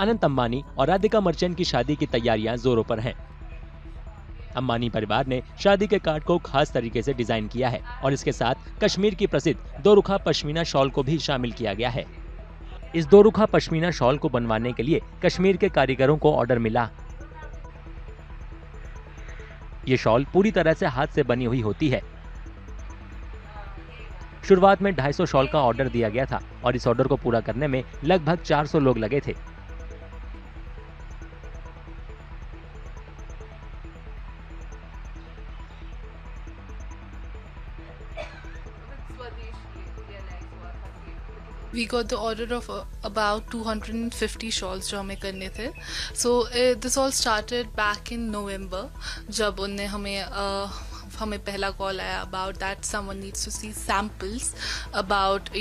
अनंत अंबानी और राधिका मर्चेंट की शादी की तैयारियां जोरों पर हैं। अंबानी परिवार ने शादी के कार्ड को खास तरीके से डिजाइन किया है और इसके साथ कश्मीर की प्रसिद्ध दोरुखा पश्मीना शॉल को भी शामिल किया गया है। इस दोरुखा पश्मीना शॉल को बनवाने के लिए कश्मीर के कारीगरों को ऑर्डर मिला। ये शॉल पूरी तरह से हाथ से बनी हुई होती है। शुरुआत में 250 शॉल का ऑर्डर दिया गया था और इस ऑर्डर को पूरा करने में लगभग 400 लोग लगे थे। We got the order of about 250 shawls जो हमें करने थे. So this all started back in November जब उनने हमें पहला कॉल आया about that someone needs to see samples about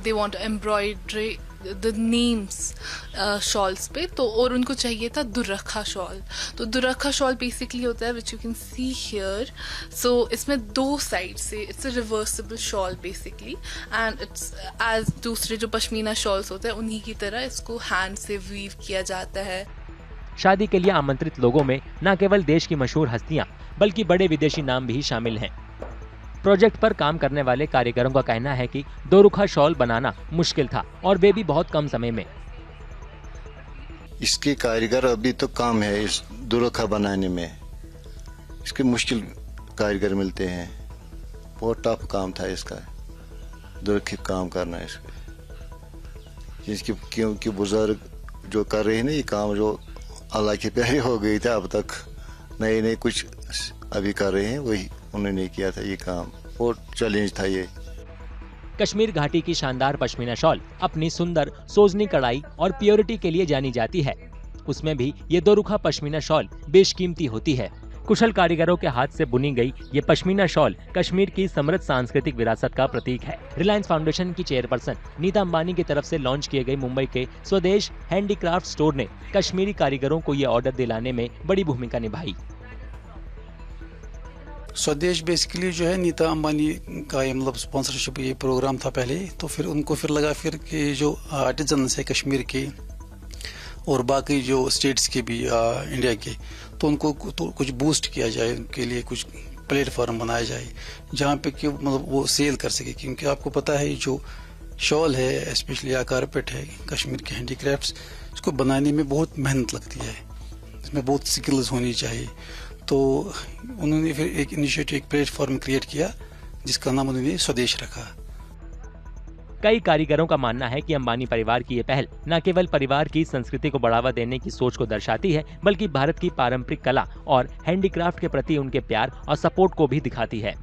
they want to embroider the names shawls पे, तो और उनको चाहिए था दुर्रखा शॉल. तो दुर्रखा शॉल बेसिकली होता है which you can see here. So इसमें दो साइड से it's a reversible shawl basically and it's as दूसरे जो पश्मीना शॉल्स होते हैं उन्हीं की तरह इसको हैंड से वीव किया जाता है. शादी के लिए आमंत्रित लोगों में न केवल देश की मशहूर हस्तियां बल्कि बड़े विदेशी नाम भी शामिल हैं। प्रोजेक्ट पर काम करने वाले कारीगरों का कहना है कि दोरुखा शॉल बनाना मुश्किल था और वे भी बहुत कम समय में। इसके कारीगर अभी तो कम है इस दोरुखा बनाने में, इसके मुश्किल कारीगर मिलते हैं। बहुत टफ काम था इसका दोरुखा काम करना इसका, इसकी क्योंकि बुजुर्ग जो कर रहे हैं ना ये काम जो अल्लाह के प्यारे हो गई थे, अब तक नए नए कुछ अभी कर रहे हैं वही उन्होंने किया था ये काम, और चैलेंज था ये। कश्मीर घाटी की शानदार पश्मीना शॉल अपनी सुंदर सोजनी कढ़ाई और प्योरिटी के लिए जानी जाती है। उसमें भी ये दोरुखा पश्मीना शॉल बेशकीमती होती है। कुशल कारीगरों के हाथ से बुनी गई ये पश्मीना शॉल कश्मीर की समृद्ध सांस्कृतिक विरासत का प्रतीक है। रिलायंस फाउंडेशन की चेयरपर्सन नीता अंबानी की तरफ से लॉन्च किए गए मुंबई के स्वदेश हैंडीक्राफ्ट स्टोर ने कश्मीरी कारीगरों को ये ऑर्डर दिलाने में बड़ी भूमिका निभाई। स्वदेश बेसिकली जो है नीता अंबानी का ये मतलब स्पॉन्सरशिप ये प्रोग्राम था पहले, तो फिर उनको फिर लगा फिर कि जो आर्टिजन्स है कश्मीर के और बाकी जो स्टेट्स के भी इंडिया के, तो उनको तो कुछ बूस्ट किया जाए, उनके लिए कुछ प्लेटफॉर्म बनाया जाए जहाँ पे कि मतलब वो सेल कर सके। क्योंकि आपको पता है जो शॉल है स्पेशली या कारपेट है कश्मीर के हैंडीक्राफ्ट्स, इसको बनाने में बहुत मेहनत लगती है, इसमें बहुत स्किल्स होनी चाहिए। तो उन्होंने फिर एक इनिशिएटिव एक प्लेटफॉर्म क्रिएट किया जिसका नाम उन्होंने स्वदेश रखा। कई कारीगरों का मानना है कि अंबानी परिवार की ये पहल न केवल परिवार की संस्कृति को बढ़ावा देने की सोच को दर्शाती है बल्कि भारत की पारंपरिक कला और हैंडीक्राफ्ट के प्रति उनके प्यार और सपोर्ट को भी दिखाती है।